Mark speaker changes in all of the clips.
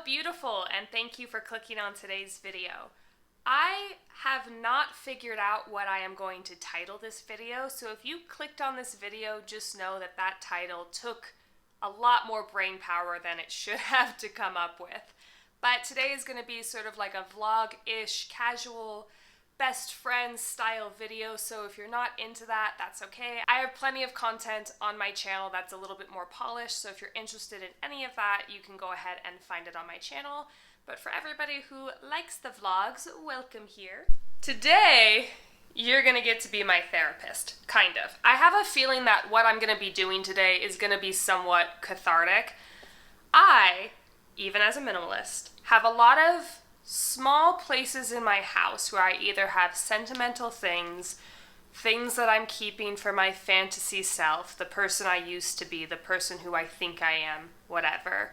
Speaker 1: beautiful, and thank you for clicking on today's video. I have not figured out what I am going to title this video, so if you clicked on this video, just know that that title took a lot more brain power than it should have to come up with. But today is going to be sort of like a vlog-ish, casual, best friends style video, so if you're not into that, that's okay. I have plenty of content on my channel that's a little bit more polished, so if you're interested in any of that, you can go ahead and find it on my channel. But for everybody who likes the vlogs, welcome here. Today, you're gonna get to be my therapist, kind of. I have a feeling that what I'm gonna be doing today is gonna be somewhat cathartic. I, even as a minimalist, have a lot of small places in my house where I either have sentimental things that I'm keeping for my fantasy self, the person I used to be, the person who I think I am, whatever,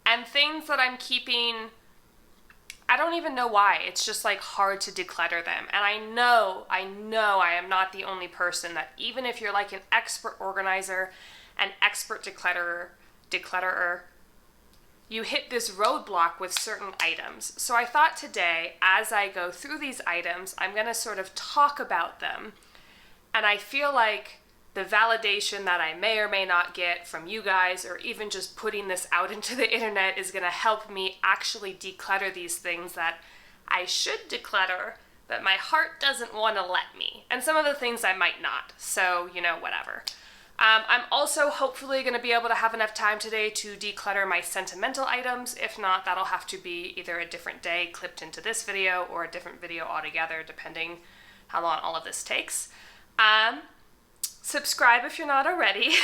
Speaker 1: and things that I'm keeping, I don't even know why, it's just like hard to declutter them. And I know I am not the only person that, even if you're like an expert organizer, an expert declutterer, you hit this roadblock with certain items. So I thought today, as I go through these items, I'm gonna sort of talk about them. And I feel like the validation that I may or may not get from you guys, or even just putting this out into the internet, is gonna help me actually declutter these things that I should declutter, but my heart doesn't wanna let me. And some of the things I might not, so, you know, whatever. I'm also hopefully going to be able to have enough time today to declutter my sentimental items. If not, that'll have to be either a different day clipped into this video or a different video altogether, depending how long all of this takes. Subscribe if you're not already.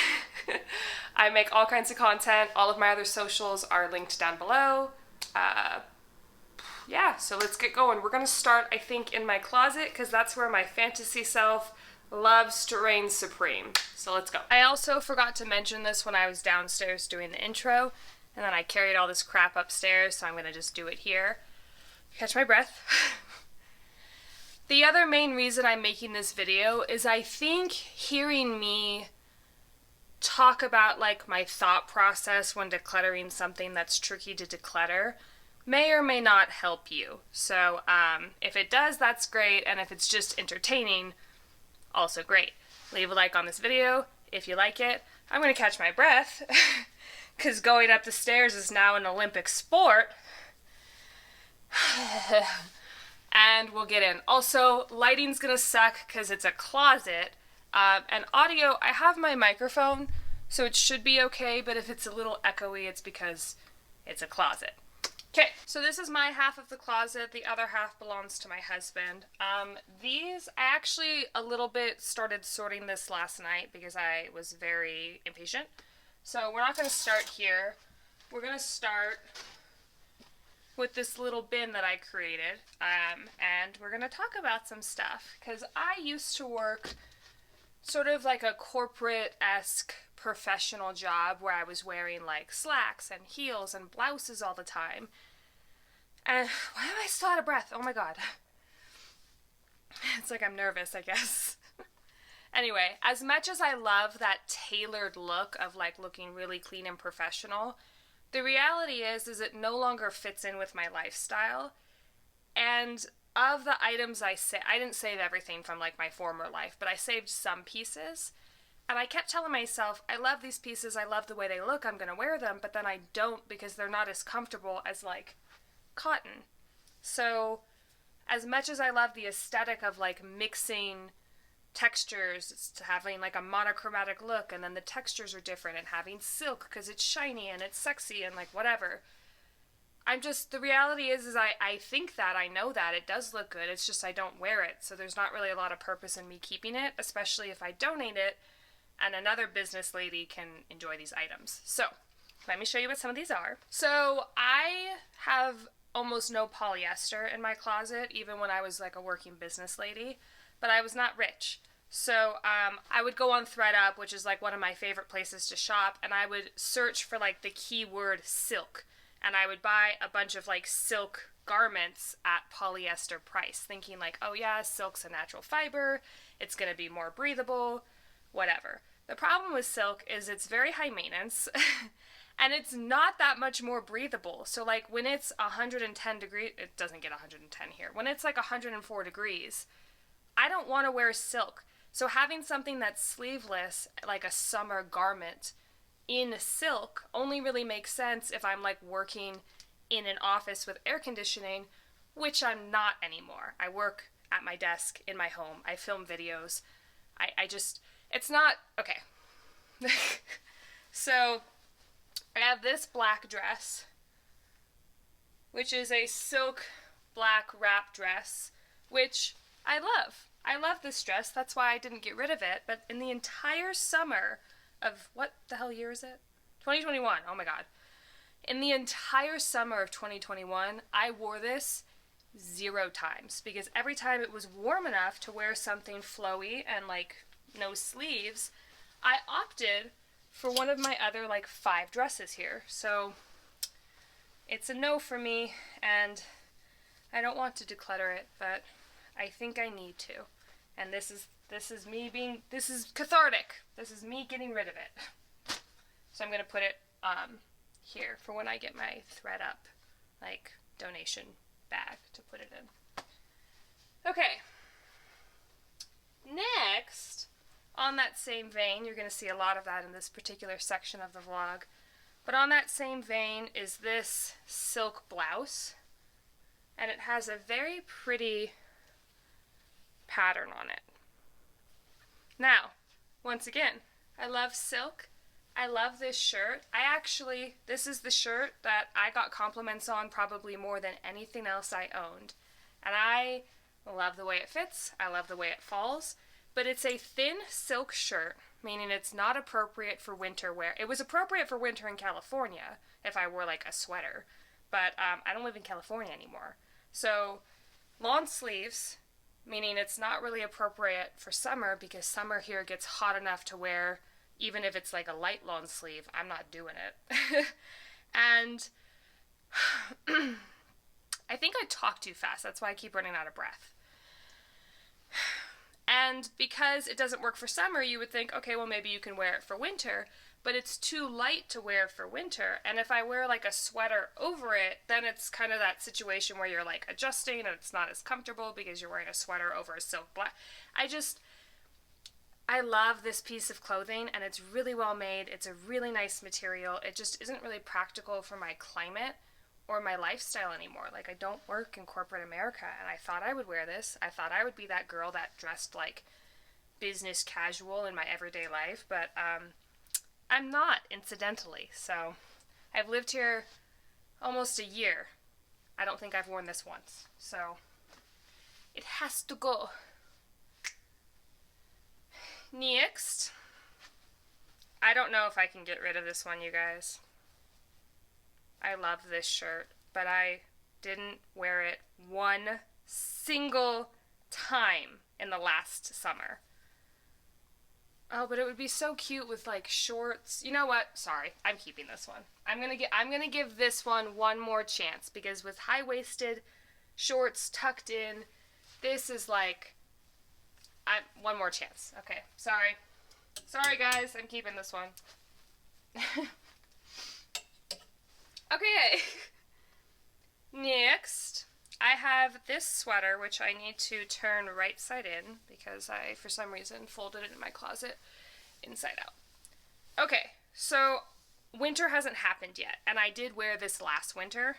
Speaker 1: I make all kinds of content. All of my other socials are linked down below. Yeah, so let's get going. We're going to start, I think, in my closet, because that's where my fantasy self loves to reign supreme. So let's go. I also forgot to mention this when I was downstairs doing the intro, and then I carried all this crap upstairs, so I'm gonna just do it here. Catch my breath. The other main reason I'm making this video is I think hearing me talk about like my thought process when decluttering something that's tricky to declutter may or may not help you. So if it does, that's great, and if it's just entertaining, also great. Leave a like on this video if you like it. I'm gonna catch my breath because going up the stairs is now an Olympic sport. And we'll get in. Also, lighting's gonna suck because it's a closet. And audio, I have my microphone, so it should be okay, but if it's a little echoey, it's because it's a closet. Okay, so this is my half of the closet. The other half belongs to my husband. These, I actually a little bit started sorting this last night because I was very impatient. So we're not going to start here. We're going to start with this little bin that I created. And we're going to talk about some stuff because I used to work sort of like a corporate-esque professional job where I was wearing like slacks and heels and blouses all the time. And why am I still out of breath? Oh my god. It's like I'm nervous, I guess. Anyway, as much as I love that tailored look of like looking really clean and professional, the reality is it no longer fits in with my lifestyle. And of the items I didn't save everything from like my former life, but I saved some pieces. And I kept telling myself, I love these pieces, I love the way they look, I'm gonna wear them, but then I don't because they're not as comfortable as like cotton. So as much as I love the aesthetic of like mixing textures, having like a monochromatic look, and then the textures are different, and having silk because it's shiny and it's sexy and like whatever, the reality is I think that, I know that it does look good, it's just I don't wear it, so there's not really a lot of purpose in me keeping it, especially if I donate it and another business lady can enjoy these items. So let me show you what some of these are. So I have almost no polyester in my closet, even when I was like a working business lady, but I was not rich. So I would go on ThreadUp, which is like one of my favorite places to shop, and I would search for like the keyword silk, and I would buy a bunch of like silk garments at polyester price, thinking like, oh yeah, silk's a natural fiber, it's gonna be more breathable, whatever. The problem with silk is it's very high maintenance And it's not that much more breathable. So like when it's 110 degrees, it doesn't get 110 here. When it's like 104 degrees, I don't want to wear silk. So having something that's sleeveless, like a summer garment in silk, only really makes sense if I'm like working in an office with air conditioning, which I'm not anymore. I work at my desk in my home. I film videos. I just, it's not, okay. So I have this black dress, which is a silk black wrap dress, which I love. I love this dress. That's why I didn't get rid of it. But in the entire summer of, what the hell year is it? 2021. Oh my God. In the entire summer of 2021, I wore this 0 times because every time it was warm enough to wear something flowy and like no sleeves, I opted for one of my other like 5 dresses here. So it's a no for me, and I don't want to declutter it, but I think I need to. And this is cathartic. This is me getting rid of it. So I'm going to put it here for when I get my thread up, like, donation bag to put it in. Okay. Next, on that same vein, you're going to see a lot of that in this particular section of the vlog, but on that same vein is this silk blouse, and it has a very pretty pattern on it. Now, once again, I love silk. I love this shirt. This is the shirt that I got compliments on probably more than anything else I owned. And I love the way it fits. I love the way it falls. But it's a thin silk shirt, meaning it's not appropriate for winter wear. It was appropriate for winter in California if I wore like a sweater. But I don't live in California anymore. So long sleeves, meaning it's not really appropriate for summer because summer here gets hot enough to wear. Even if it's like a light long sleeve, I'm not doing it. And I think I talk too fast. That's why I keep running out of breath. And because it doesn't work for summer, you would think, okay, well, maybe you can wear it for winter. But it's too light to wear for winter. And if I wear like a sweater over it, then it's kind of that situation where you're like adjusting and it's not as comfortable because you're wearing a sweater over a silk black. I love this piece of clothing, and it's really well made. It's a really nice material. It just isn't really practical for my climate or my lifestyle anymore. Like, I don't work in corporate America, and I thought I would wear this. I thought I would be that girl that dressed like business casual in my everyday life, but I'm not, incidentally. So I've lived here almost a year. I don't think I've worn this once, so it has to go. Next, I don't know if I can get rid of this one, you guys. I love this shirt, but I didn't wear it one single time in the last summer. Oh, but it would be so cute with like shorts. You know what? Sorry, I'm keeping this one. I'm gonna give this one more chance because with high-waisted shorts tucked in, this is like. One more chance. Okay, sorry. Sorry, guys, I'm keeping this one. Okay. Next, I have this sweater, which I need to turn right side in because I, for some reason, folded it in my closet inside out. Okay, so winter hasn't happened yet, and I did wear this last winter.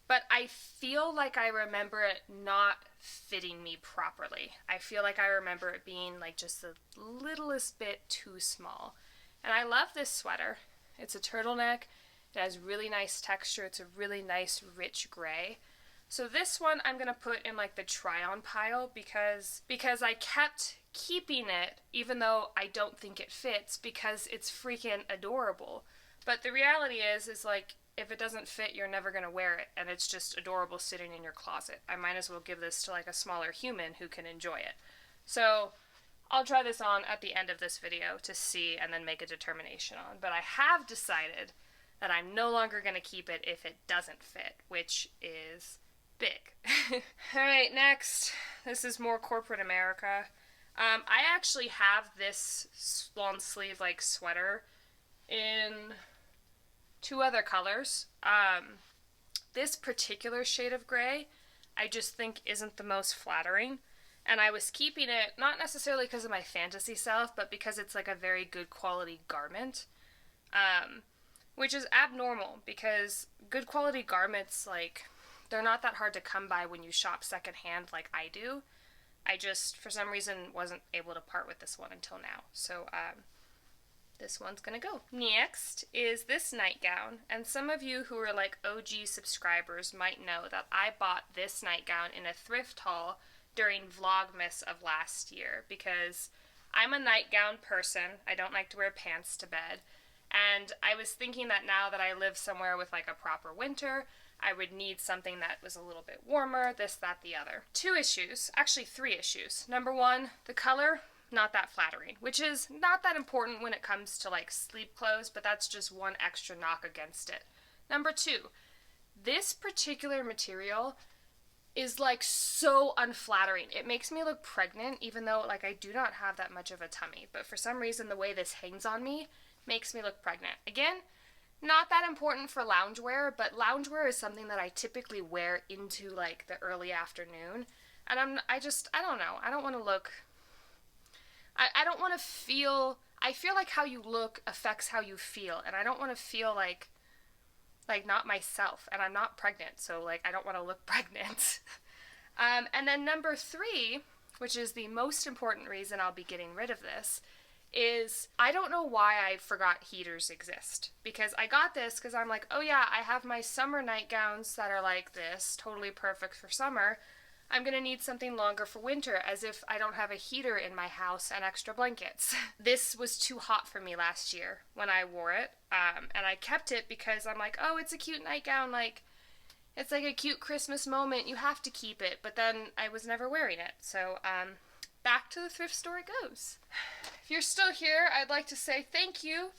Speaker 1: But I feel like I remember it not fitting me properly. I feel like I remember it being like just the littlest bit too small. And I love this sweater. It's a turtleneck. It has really nice texture. It's a really nice rich gray. So this one I'm going to put in like the try-on pile because I kept keeping it even though I don't think it fits because it's freaking adorable. But the reality is like, if it doesn't fit, you're never going to wear it, and it's just adorable sitting in your closet. I might as well give this to like a smaller human who can enjoy it. So I'll try this on at the end of this video to see and then make a determination on. But I have decided that I'm no longer going to keep it if it doesn't fit, which is big. Alright, next. This is more corporate America. I actually have this long sleeve like sweater in two other colors. This particular shade of gray, I just think isn't the most flattering. And I was keeping it, not necessarily because of my fantasy self, but because it's like a very good quality garment. Which is abnormal, because good quality garments, like, they're not that hard to come by when you shop secondhand like I do. I just, for some reason, wasn't able to part with this one until now. So, this one's gonna go. Next is this nightgown, and some of you who are like OG subscribers might know that I bought this nightgown in a thrift haul during Vlogmas of last year, because I'm a nightgown person. I don't like to wear pants to bed, and I was thinking that now that I live somewhere with like a proper winter, I would need something that was a little bit warmer, this, that, the other. Two issues, actually three issues. Number one, the color, not that flattering, which is not that important when it comes to like sleep clothes, but that's just one extra knock against it. Number two, this particular material is like so unflattering. It makes me look pregnant, even though like I do not have that much of a tummy, but for some reason the way this hangs on me makes me look pregnant. Again, not that important for loungewear, but loungewear is something that I typically wear into like the early afternoon, and I don't know, I don't want to look, I don't want to feel, I feel like how you look affects how you feel, and I don't want to feel like not myself, and I'm not pregnant, so like I don't want to look pregnant. And then number three, which is the most important reason I'll be getting rid of this, is I don't know why I forgot heaters exist. Because I got this because I'm like, oh yeah, I have my summer nightgowns that are like this, totally perfect for summer. I'm gonna need something longer for winter, as if I don't have a heater in my house and extra blankets. This was too hot for me last year when I wore it, and I kept it because I'm like, oh, it's a cute nightgown, like, it's like a cute Christmas moment, you have to keep it, but then I was never wearing it, so, back to the thrift store it goes. If you're still here, I'd like to say thank you,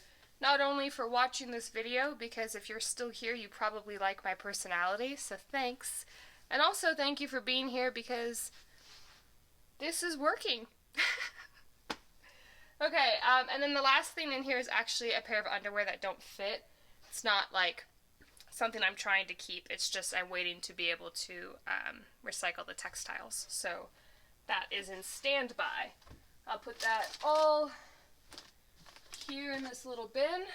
Speaker 1: not only for watching this video, because if you're still here, you probably like my personality, so thanks. And also thank you for being here, because this is working. Okay, and then the last thing in here is actually a pair of underwear that don't fit. It's not like something I'm trying to keep, it's just I'm waiting to be able to recycle the textiles. So that is in standby. I'll put that all here in this little bin.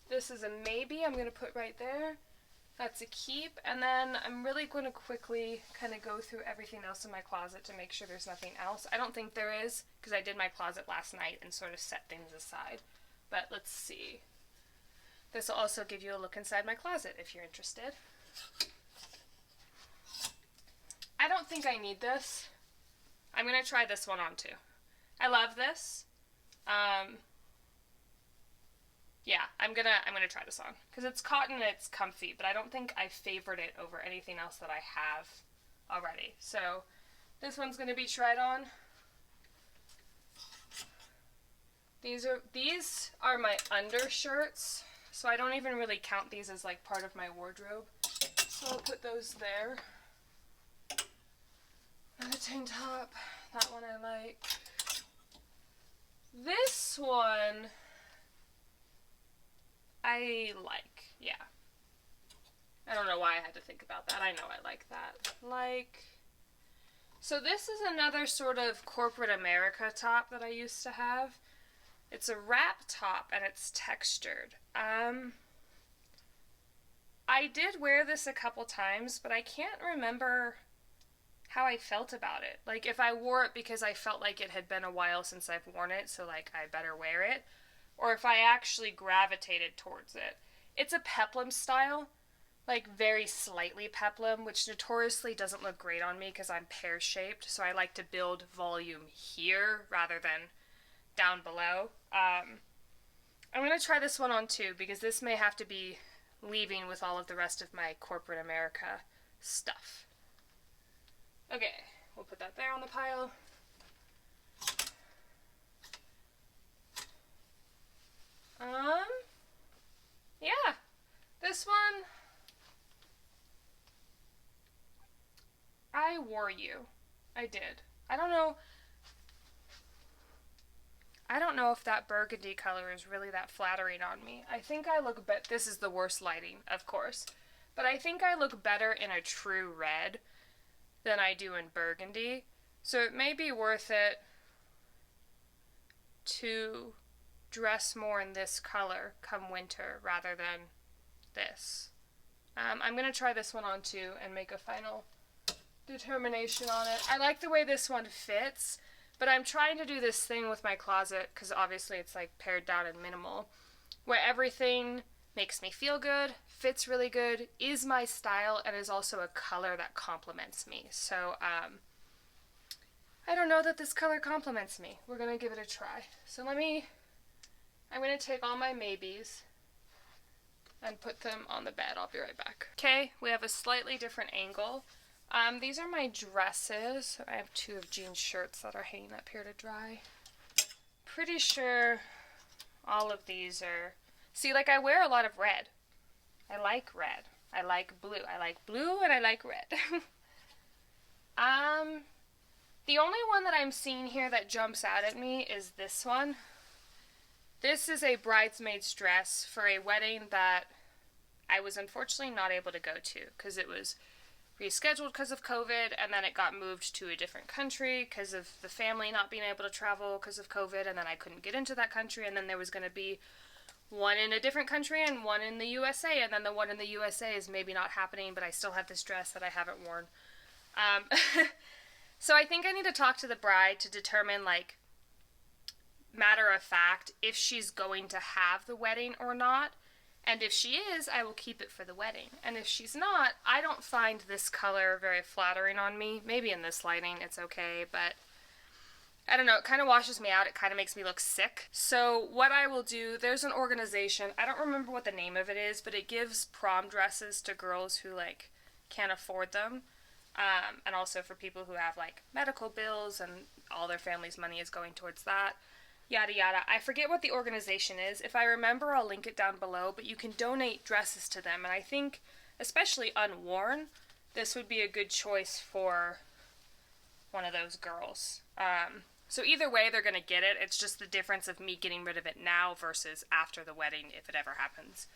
Speaker 1: This is a maybe, I'm going to put right there. That's a keep, and then I'm really going to quickly kind of go through everything else in my closet to make sure there's nothing else. I don't think there is, because I did my closet last night and sort of set things aside. But let's see. This will also give you a look inside my closet if you're interested. I don't think I need this. I'm going to try this one on too. I love this. Yeah, I'm gonna try this on, because it's cotton and it's comfy, but I don't think I favored it over anything else that I have already. So this one's gonna be tried on. These are my undershirts, so I don't even really count these as like part of my wardrobe. So I'll put those there. And a tank top, that one I like. This one I like, yeah. I don't know why I had to think about that. I know I like that. So this is another sort of corporate America top that I used to have. It's a wrap top and it's textured. I did wear this a couple times, but I can't remember how I felt about it. Like if I wore it because I felt like it had been a while since I've worn it, so like I better wear it, or if I actually gravitated towards it. It's a peplum style, like very slightly peplum, which notoriously doesn't look great on me because I'm pear-shaped, so I like to build volume here rather than down below. I'm going to try this one on too, because this may have to be leaving with all of the rest of my corporate America stuff. Okay, we'll put that there on the pile. Yeah, this one, I wore you. I did. I don't know. I don't know if that burgundy color is really that flattering on me. I think I look better. This is the worst lighting, of course. But I think I look better in a true red than I do in burgundy. So it may be worth it to dress more in this color come winter rather than this. I'm going to try this one on too and make a final determination on it. I like the way this one fits, but I'm trying to do this thing with my closet, because obviously it's like pared down and minimal, where everything makes me feel good, fits really good, is my style, and is also a color that complements me. So, I don't know that this color complements me. We're going to give it a try. So I'm going to take all my maybes and put them on the bed. I'll be right back. Okay, we have a slightly different angle. These are my dresses. I have 2 of Jean's shirts that are hanging up here to dry. Pretty sure all of these are... See, like, I wear a lot of red. I like red. I like blue. I like blue and I like red. The only one that I'm seeing here that jumps out at me is this one. This is a bridesmaid's dress for a wedding that I was unfortunately not able to go to because it was rescheduled because of COVID, and then it got moved to a different country because of the family not being able to travel because of COVID, and then I couldn't get into that country, and then there was going to be one in a different country and one in the USA, and then the one in the USA is maybe not happening, but I still have this dress that I haven't worn. So I think I need to talk to the bride to determine, like, matter of fact, if she's going to have the wedding or not. And if she is, I will keep it for the wedding. And if she's not, I don't find this color very flattering on me. Maybe in this lighting it's okay, but I don't know. It kind of washes me out. It kind of makes me look sick. So what I will do, there's an organization. I don't remember what the name of it is, but it gives prom dresses to girls who, like, can't afford them. And also for people who have, like, medical bills and all their family's money is going towards that. Yada yada. I forget what the organization is. If I remember, I'll link it down below, but you can donate dresses to them, and I think, especially unworn, this would be a good choice for one of those girls. So either way, they're going to get it. It's just the difference of me getting rid of it now versus after the wedding, if it ever happens.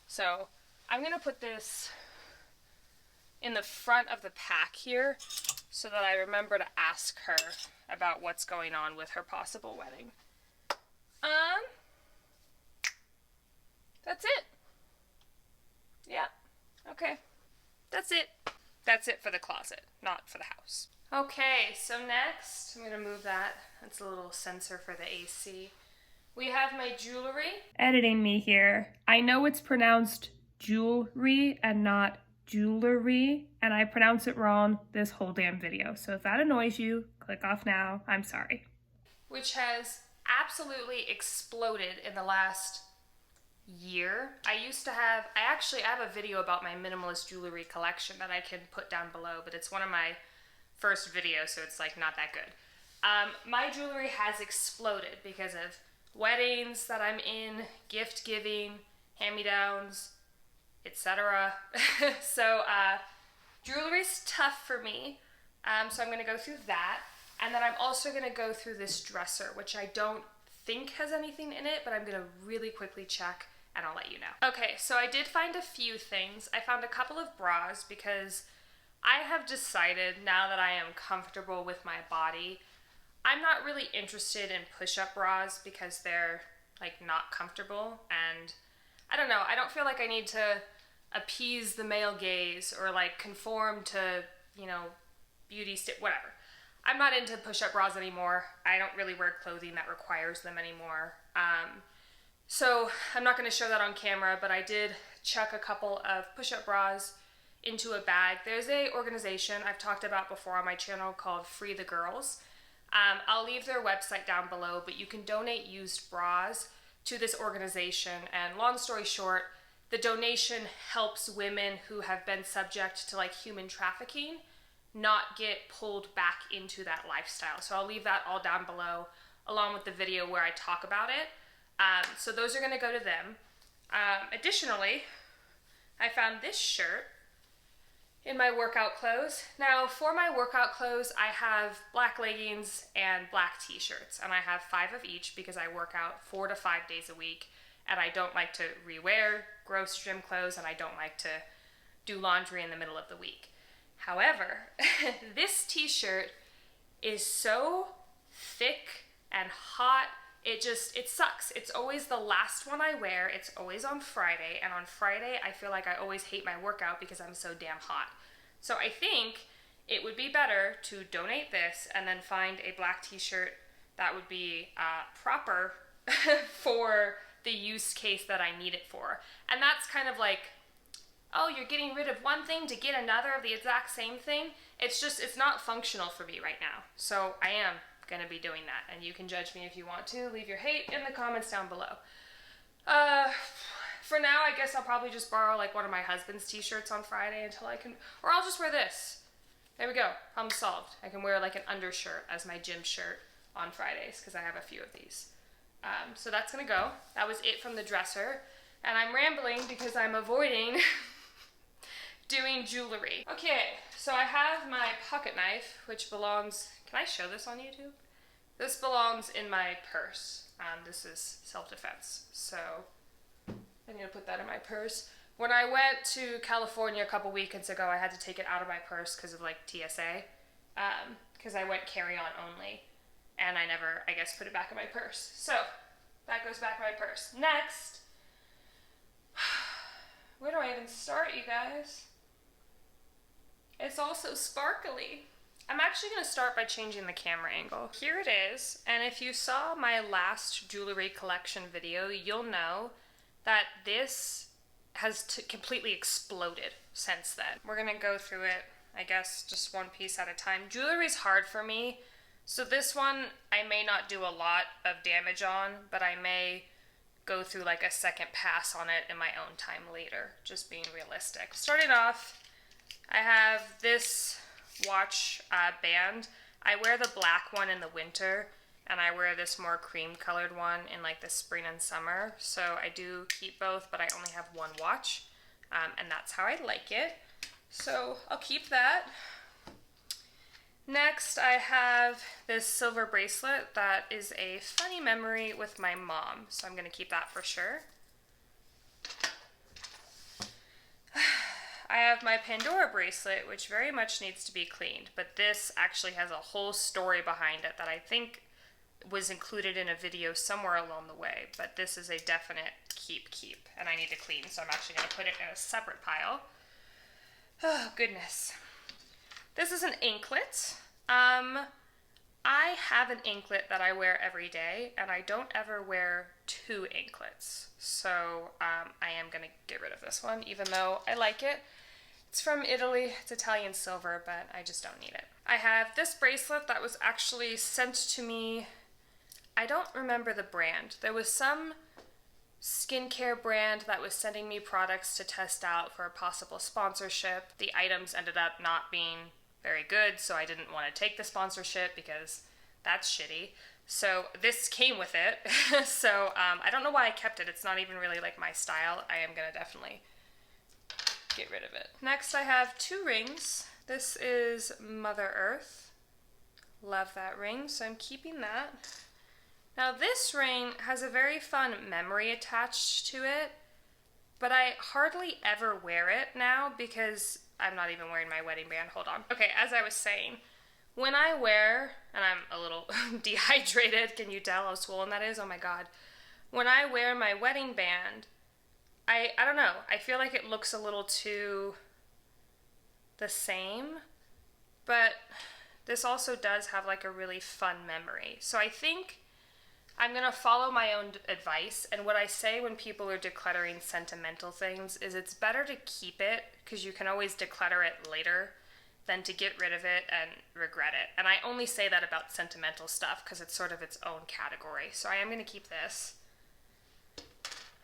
Speaker 1: So I'm going to put this in the front of the pack here so that I remember to ask her about what's going on with her possible wedding. That's it. Yeah. Okay. That's it. That's it for the closet, not for the house. Okay, so next, I'm going to move that. That's a little sensor for the AC. We have my jewelry. Editing me here. I know it's pronounced jewelry and not jewelry, and I pronounce it wrong this whole damn video. So if that annoys you, click off now. I'm sorry. Which has absolutely exploded in the last year. I have a video about my minimalist jewelry collection that I can put down below, but it's one of my first videos, so it's like not that good. My jewelry has exploded because of weddings that I'm in, gift giving, hand-me-downs, etc. So jewelry's tough for me, so I'm going to go through that. And then I'm also going to go through this dresser, which I don't think has anything in it, but I'm going to really quickly check and I'll let you know. Okay, so I did find a few things. I found a couple of bras because I have decided now that I am comfortable with my body, I'm not really interested in push-up bras because they're like not comfortable, and I don't know, I don't feel like I need to appease the male gaze or like conform to, you know, whatever. I'm not into push-up bras anymore. I don't really wear clothing that requires them anymore. So I'm not going to show that on camera, but I did chuck a couple of push-up bras into a bag. There's a organization I've talked about before on my channel called Free the Girls. I'll leave their website down below, but you can donate used bras to this organization. And long story short, the donation helps women who have been subject to like human trafficking not get pulled back into that lifestyle. So I'll leave that all down below along with the video where I talk about it. So those are going to go to them. Additionally, I found this shirt. in my workout clothes. Now, for my workout clothes, I have black leggings and black t-shirts, and I have 5 of each because I work out 4 to 5 days a week, and I don't like to rewear gross gym clothes, and I don't like to do laundry in the middle of the week. However, this t-shirt is so thick and hot, it sucks. It's always the last one I wear. It's always on Friday, and on Friday I feel like I always hate my workout because I'm so damn hot. So I think it would be better to donate this and then find a black t-shirt that would be proper for the use case that I need it for. And that's kind of like, oh, you're getting rid of one thing to get another of the exact same thing. It's not functional for me right now. So I am gonna be doing that, and you can judge me if you want to. Leave your hate in the comments down below. For now, I guess I'll probably just borrow like one of my husband's t-shirts on Friday until I can, or I'll just wear this. There we go, problem solved. I can wear like an undershirt as my gym shirt on Fridays because I have a few of these. So that's gonna go. That was it from the dresser, and I'm rambling because I'm avoiding doing jewelry. Okay, so I have my pocket knife, which belongs, can I show this on YouTube? This belongs in my purse. This is self-defense, so I need to put that in my purse. When I went to California a couple weekends ago, I had to take it out of my purse because of like TSA, because I went carry-on only, and I never, I guess, put it back in my purse. So that goes back in my purse. Next, where do I even start, you guys? It's also sparkly. I'm actually going to start by changing the camera angle. Here it is, and if you saw my last jewelry collection video, you'll know that this has completely exploded since then. We're going to go through it, I guess, just one piece at a time. Jewelry's hard for me, so this one I may not do a lot of damage on, but I may go through like a second pass on it in my own time later, just being realistic. Starting off, I have this watch band. I wear the black one in the winter, and I wear this more cream colored one in like the spring and summer. So I do keep both, but I only have one watch, and that's how I like it. So I'll keep that. Next, I have this silver bracelet that is a funny memory with my mom, so I'm gonna keep that for sure. I have my Pandora bracelet, which very much needs to be cleaned, but this actually has a whole story behind it that I think was included in a video somewhere along the way, but this is a definite keep, and I need to clean, so I'm actually going to put it in a separate pile. Oh, goodness. This is an anklet. I have an anklet that I wear every day, and I don't ever wear 2 anklets, so I am going to get rid of this one, even though I like it. It's from Italy, it's Italian silver, but I just don't need it. I have this bracelet that was actually sent to me, I don't remember the brand. There was some skincare brand that was sending me products to test out for a possible sponsorship. The items ended up not being very good, so I didn't want to take the sponsorship because that's shitty. So this came with it. So I don't know why I kept it. It's not even really like my style. I am gonna definitely get rid of it. Next I have 2 rings. This is Mother Earth. Love that ring, so I'm keeping that. Now this ring has a very fun memory attached to it, but I hardly ever wear it now because I'm not even wearing my wedding band. Hold on. Okay, as I was saying, when I wear, and I'm a little dehydrated, can you tell how swollen that is? Oh my god. When I wear my wedding band, I don't know, I feel like it looks a little too the same, but this also does have like a really fun memory. So I think I'm going to follow my own advice, and what I say when people are decluttering sentimental things is it's better to keep it because you can always declutter it later than to get rid of it and regret it. And I only say that about sentimental stuff because it's sort of its own category. So I am going to keep this.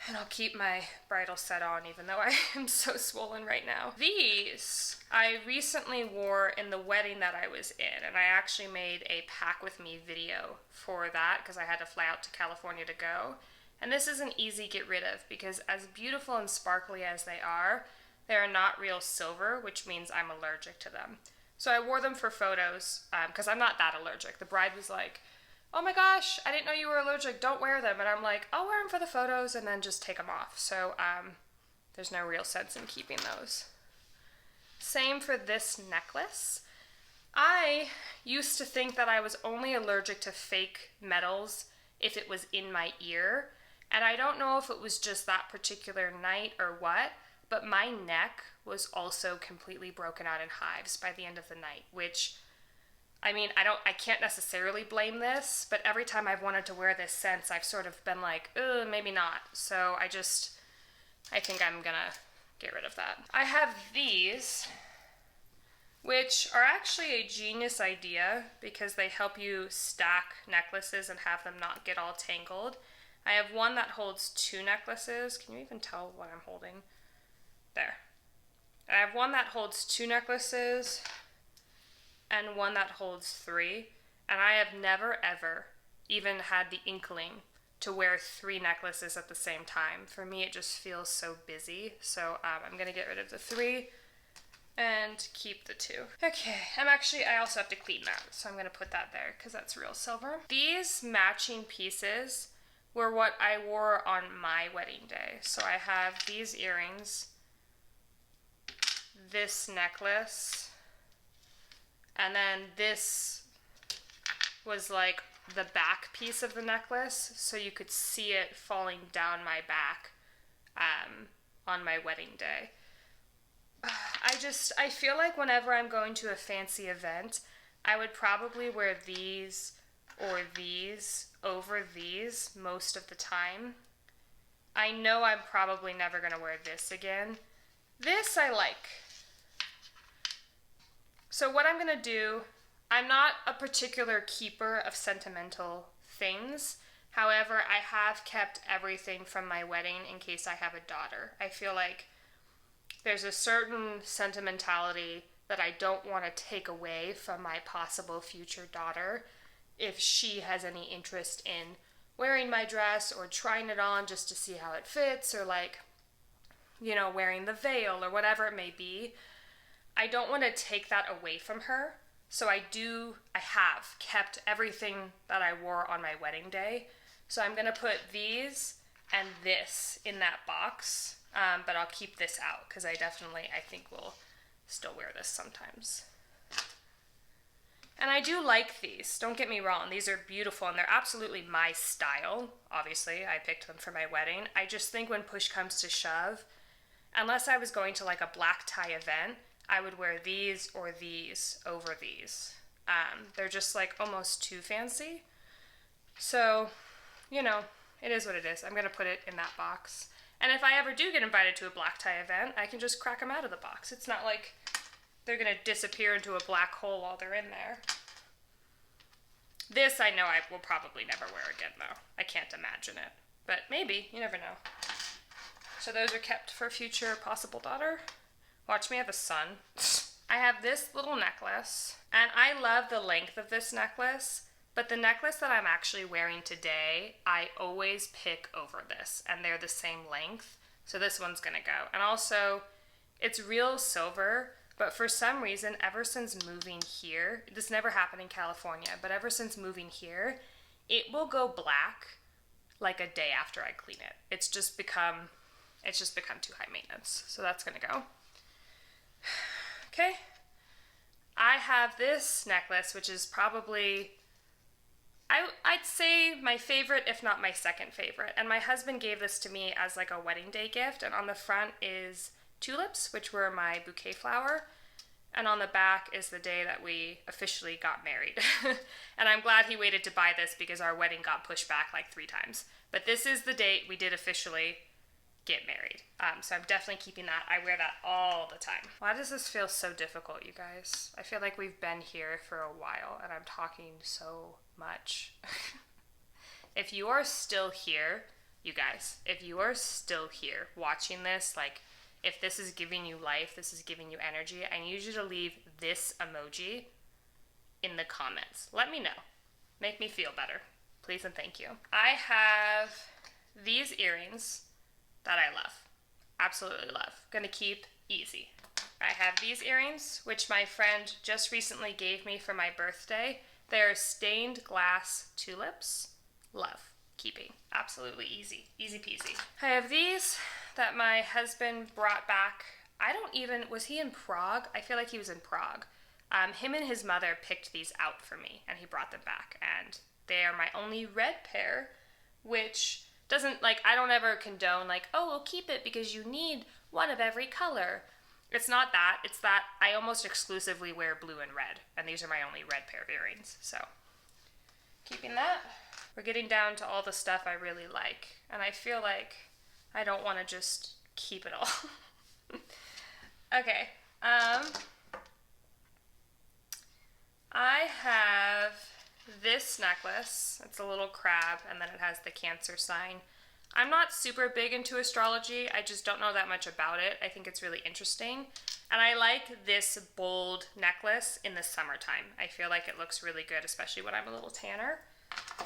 Speaker 1: And I'll keep my bridal set on even though I am so swollen right now. These I recently wore in the wedding that I was in, and I actually made a pack with me video for that because I had to fly out to California to go. And this is an easy get rid of because as beautiful and sparkly as they They're not real silver, which means I'm allergic to them. So I wore them for photos because I'm not that allergic. The bride was like, oh my gosh, I didn't know you were allergic, don't wear them. And I'm like, I'll wear them for the photos and then just take them off. So there's no real sense in keeping those. Same for this necklace. I used to think that I was only allergic to fake metals if it was in my ear. And I don't know if it was just that particular night or what, but my neck was also completely broken out in hives by the end of the night, which, I mean, I can't necessarily blame this, but every time I've wanted to wear this since, I've sort of been like, maybe not. So I think I'm gonna get rid of that. I have these, which are actually a genius idea because they help you stack necklaces and have them not get all tangled. I have one that holds 2 necklaces. Can you even tell what I'm holding? There. I have one that holds 2 necklaces and one that holds 3. And I have never ever even had the inkling to wear 3 necklaces at the same time. For me, it just feels so busy. So I'm gonna get rid of the 3 and keep the 2. Okay, I also have to clean that. So I'm gonna put that there because that's real silver. These matching pieces were what I wore on my wedding day. So I have these earrings, this necklace, and then this was like the back piece of the necklace, so you could see it falling down my back on my wedding day. I feel like whenever I'm going to a fancy event, I would probably wear these or these over these most of the time. I know I'm probably never going to wear this again. This I like. So what I'm going to do, I'm not a particular keeper of sentimental things. However, I have kept everything from my wedding in case I have a daughter. I feel like there's a certain sentimentality that I don't want to take away from my possible future daughter if she has any interest in wearing my dress or trying it on just to see how it fits, or like, you know, wearing the veil or whatever it may be. I don't want to take that away from her. So I have kept everything that I wore on my wedding day. So I'm going to put these and this in that box, but I'll keep this out because I think will still wear this sometimes. And I do like these, don't get me wrong, these are beautiful and they're absolutely my style. Obviously, I picked them for my wedding. I just think when push comes to shove, unless I was going to like a black tie event, I would wear these or these over these. They're just like almost too fancy. So, you know, it is what it is. I'm going to put it in that box. And if I ever do get invited to a black tie event, I can just crack them out of the box. It's not like they're going to disappear into a black hole while they're in there. This I know I will probably never wear again, though. I can't imagine it. But maybe. You never know. So those are kept for a future possible daughter. Watch me have a son. I have this little necklace, and I love the length of this necklace, but the necklace that I'm actually wearing today, I always pick over this, and they're the same length, so this one's gonna go. And also, it's real silver, but for some reason, ever since moving here, this never happened in California, but ever since moving here, it will go black like a day after I clean it. It's just become too high maintenance, so that's gonna go. Okay, I have this necklace, which is probably, I'd say my favorite, if not my second favorite. And my husband gave this to me as like a wedding day gift. And on the front is tulips, which were my bouquet flower. And on the back is the day that we officially got married. And I'm glad he waited to buy this because our wedding got pushed back like 3 times. But this is the date we did officially get married. So I'm definitely keeping that. I wear that all the time. Why does this feel so difficult, you guys? I feel like we've been here for a while and I'm talking so much. If you are still here, you guys, if you are still here watching this, like if this is giving you life, this is giving you energy, I need you to leave this emoji in the comments. Let me know. Make me feel better. Please and thank you. I have these earrings that I love. Absolutely love. Gonna keep easy. I have these earrings, which my friend just recently gave me for my birthday. They're stained glass tulips. Love. Keeping. Absolutely easy. Easy peasy. I have these that my husband brought back. Was he in Prague? I feel like he was in Prague. Him and his mother picked these out for me, and he brought them back. And they are my only red pair, which doesn't, I don't ever condone, oh, well, keep it because you need one of every color. It's not that. It's that I almost exclusively wear blue and red, and these are my only red pair of earrings. So, keeping that. We're getting down to all the stuff I really like, and I feel like I don't want to just keep it all. Okay. I have this necklace. It's a little crab, and then it has the Cancer sign. I'm not super big into astrology. I just don't know that much about it. I think it's really interesting. And I like this bold necklace in the summertime. I feel like it looks really good, especially when I'm a little tanner.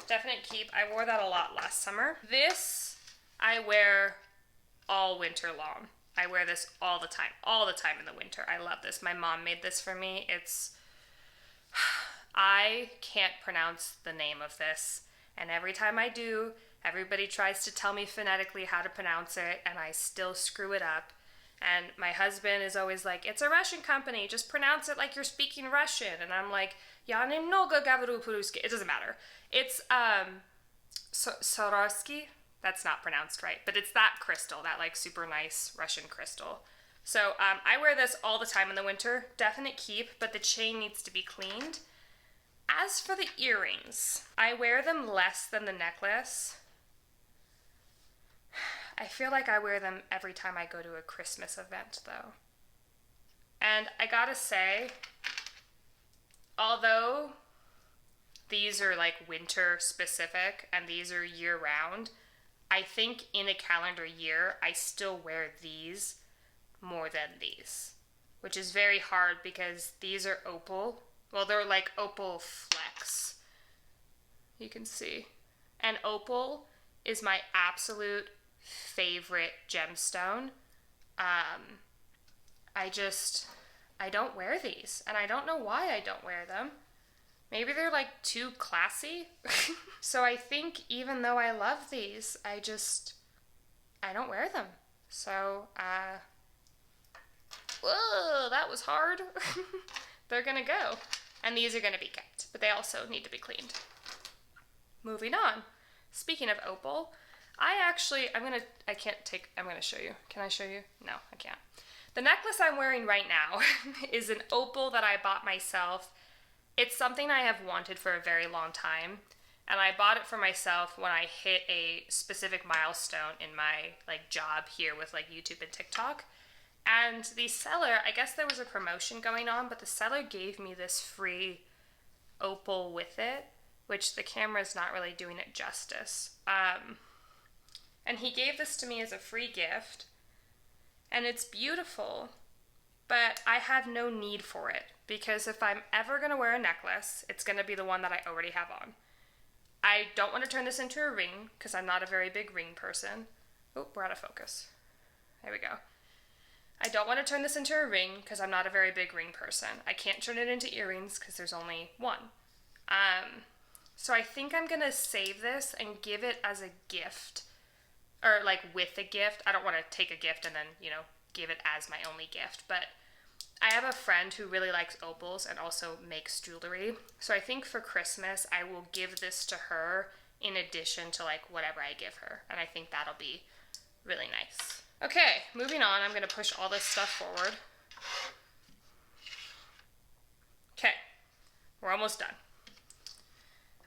Speaker 1: Definite keep. I wore that a lot last summer. This I wear all winter long. I wear this all the time in the winter. I love this. My mom made this for me. I can't pronounce the name of this, and every time I do, everybody tries to tell me phonetically how to pronounce it, and I still screw it up. And my husband is always like, it's a Russian company, just pronounce it like you're speaking Russian. And I'm like, ja немного говорю по-русски. It doesn't matter. It's Swarovski. That's not pronounced right, but it's that crystal, that super nice Russian crystal. So I wear this all the time in the winter. Definite keep, but the chain needs to be cleaned. As for the earrings, I wear them less than the necklace. I feel like I wear them every time I go to a Christmas event, though. And I gotta say, although these are winter specific and these are year round, I think in a calendar year, I still wear these more than these, which is very hard because these are opal. Well, they're opal flecks. You can see. And opal is my absolute favorite gemstone. I don't wear these, and I don't know why I don't wear them. Maybe they're too classy. So I think even though I love these, I don't wear them. So, whoa, that was hard. They're gonna go. And these are gonna be kept, but they also need to be cleaned. Moving on. Speaking of opal, I'm gonna show you. Can I show you? No, I can't. The necklace I'm wearing right now is an opal that I bought myself. It's something I have wanted for a very long time, and I bought it for myself when I hit a specific milestone in my job here with YouTube and TikTok. And the seller, I guess there was a promotion going on, but the seller gave me this free opal with it, which the camera's not really doing it justice. And he gave this to me as a free gift, and it's beautiful, but I have no need for it, because if I'm ever going to wear a necklace, it's going to be the one that I already have on. I don't want to turn this into a ring, because I'm not a very big ring person. Oh, we're out of focus. There we go. I don't want to turn this into a ring, because I'm not a very big ring person. I can't turn it into earrings, because there's only one. So I think I'm going to save this and give it as a gift, or with a gift. I don't want to take a gift and then, give it as my only gift, but I have a friend who really likes opals and also makes jewelry. So I think for Christmas, I will give this to her in addition to whatever I give her. And I think that'll be really nice. Okay, moving on. I'm going to push all this stuff forward. Okay, we're almost done.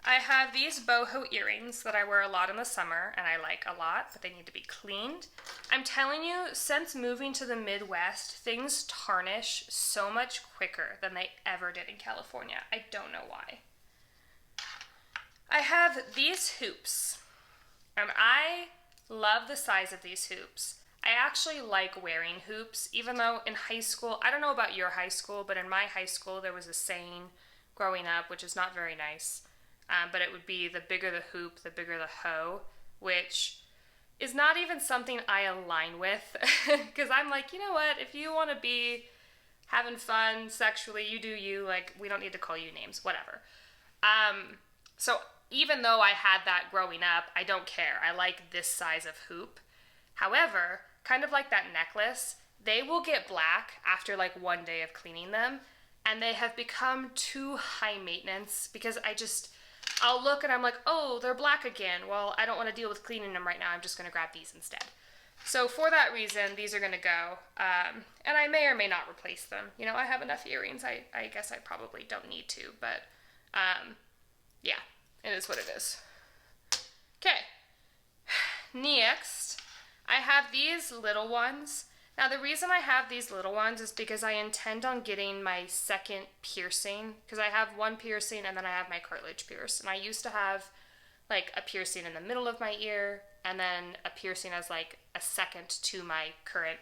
Speaker 1: I have these boho earrings that I wear a lot in the summer, and I like a lot, but they need to be cleaned. I'm telling you, since moving to the Midwest, things tarnish so much quicker than they ever did in California. I don't know why. I have these hoops, and I love the size of these hoops. I actually like wearing hoops, even though in high school, I don't know about your high school, but in my high school there was a saying growing up, which is not very nice, but it would be the bigger the hoop, the bigger the hoe, which is not even something I align with, because I'm like, you know what, if you want to be having fun sexually, you do you, like, we don't need to call you names, whatever. So even though I had that growing up, I don't care. I like this size of hoop. However, kind of like that necklace, they will get black after like one day of cleaning them, and they have become too high maintenance because I'll look and I'm like, oh, they're black again. Well, I don't want to deal with cleaning them right now. I'm just going to grab these instead. So for that reason, these are going to go, and I may or may not replace them. You know, I have enough earrings. I guess I probably don't need to, but yeah, it is what it is. Okay, next, I have these little ones. Now, the reason I have these little ones is because I intend on getting my second piercing, because I have one piercing and then I have my cartilage pierced. And I used to have like a piercing in the middle of my ear and then a piercing as like a second to my current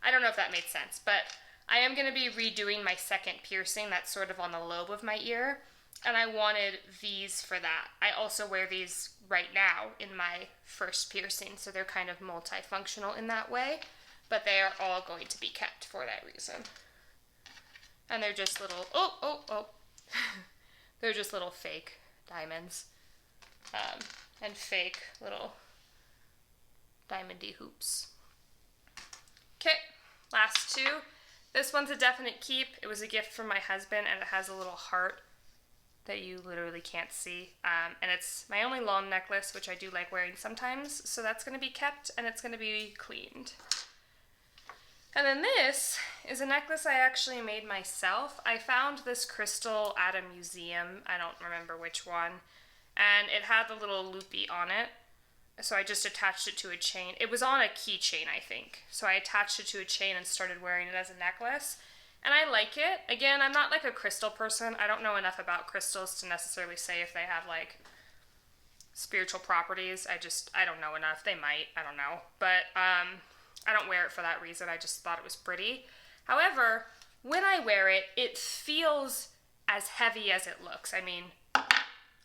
Speaker 1: I don't know if that made sense, but I am going to be redoing my second piercing that's sort of on the lobe of my ear, and I wanted these for that. I also wear these right now in my first piercing, so they're kind of multifunctional in that way. But they are all going to be kept for that reason. And they're just little, they're just little fake diamonds. And fake little diamondy hoops. Okay, last two. This one's a definite keep. It was a gift from my husband, and it has a little heart that you literally can't see. And it's my only long necklace, which I do like wearing sometimes. So that's going to be kept, and it's going to be cleaned. And then this is a necklace I actually made myself. I found this crystal at a museum. I don't remember which one. And it had the little loopy on it. So I just attached it to a chain. It was on a keychain, I think. So I attached it to a chain and started wearing it as a necklace. And I like it. Again, I'm not like a crystal person. I don't know enough about crystals to necessarily say if they have like spiritual properties. I don't know enough. They might. I don't know. But I don't wear it for that reason. I just thought it was pretty. However, when I wear it, it feels as heavy as it looks. I mean,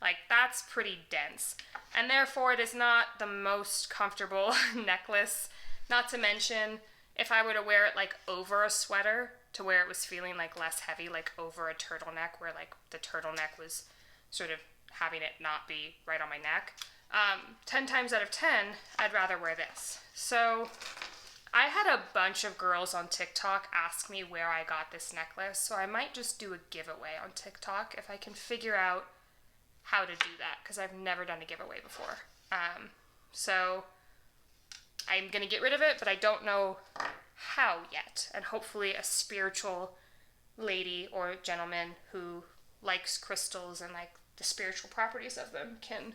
Speaker 1: like, that's pretty dense. And therefore, it is not the most comfortable necklace. Not to mention, if I were to wear it, like, over a sweater, to where it was feeling, like, less heavy, like, over a turtleneck, where, like, the turtleneck was sort of having it not be right on my neck, 10 times out of 10, I'd rather wear this. So I had a bunch of girls on TikTok ask me where I got this necklace, so I might just do a giveaway on TikTok if I can figure out how to do that, because I've never done a giveaway before. So I'm going to get rid of it, but I don't know how yet, and hopefully a spiritual lady or gentleman who likes crystals and like the spiritual properties of them can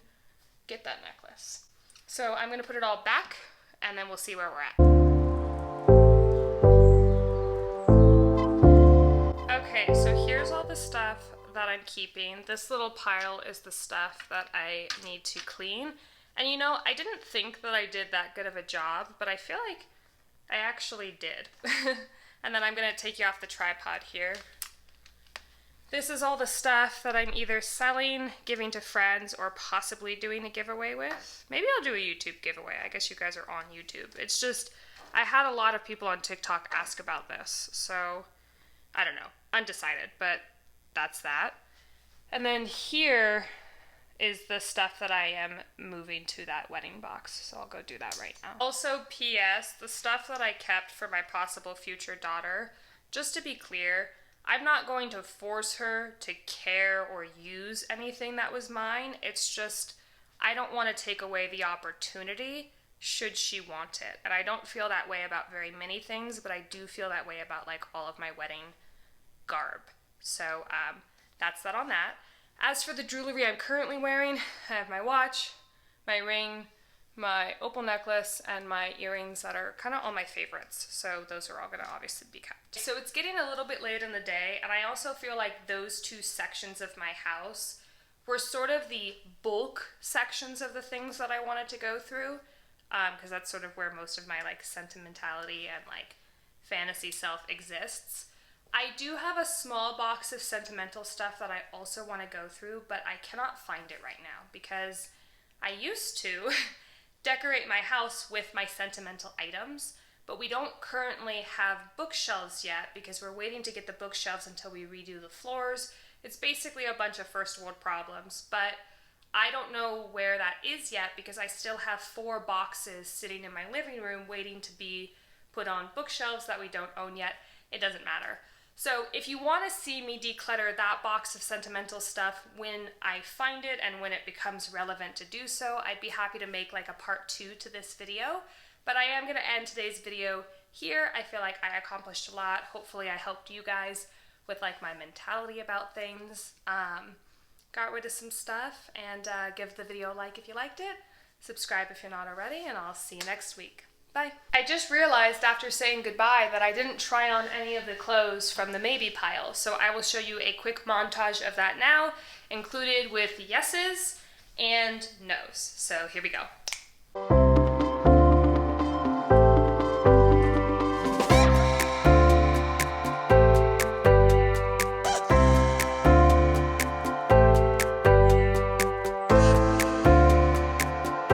Speaker 1: get that necklace. So I'm going to put it all back, and then we'll see where we're at. Okay, so here's all the stuff that I'm keeping. This little pile is the stuff that I need to clean. And you know, I didn't think that I did that good of a job, but I feel like I actually did. And then I'm going to take you off the tripod here. This is all the stuff that I'm either selling, giving to friends, or possibly doing a giveaway with. Maybe I'll do a YouTube giveaway. I guess you guys are on YouTube. It's just, I had a lot of people on TikTok ask about this, so I don't know. Undecided, but that's that. And then here is the stuff that I am moving to that wedding box, so I'll go do that right now. Also, P.S., the stuff that I kept for my possible future daughter, just to be clear, I'm not going to force her to care or use anything that was mine. It's just, I don't want to take away the opportunity should she want it. And I don't feel that way about very many things, but I do feel that way about like all of my wedding garb. So that's that on that. As for the jewelry I'm currently wearing, I have my watch, my ring, my opal necklace, and my earrings that are kind of all my favorites. So those are all going to obviously be kept. So it's getting a little bit late in the day, and I also feel like those two sections of my house were sort of the bulk sections of the things that I wanted to go through, because that's sort of where most of my like sentimentality and like fantasy self exists. I do have a small box of sentimental stuff that I also want to go through, but I cannot find it right now because I used to decorate my house with my sentimental items, but we don't currently have bookshelves yet because we're waiting to get the bookshelves until we redo the floors. It's basically a bunch of first world problems, but I don't know where that is yet because I still have 4 boxes sitting in my living room waiting to be put on bookshelves that we don't own yet. It doesn't matter. So if you want to see me declutter that box of sentimental stuff when I find it and when it becomes relevant to do so, I'd be happy to make like a part 2 to this video. But I am going to end today's video here. I feel like I accomplished a lot. Hopefully I helped you guys with like my mentality about things. Got rid of some stuff, and give the video a like if you liked it. Subscribe if you're not already, and I'll see you next week. Bye. I just realized after saying goodbye that I didn't try on any of the clothes from the maybe pile, so I will show you a quick montage of that now, included with yeses and nos. So here we go.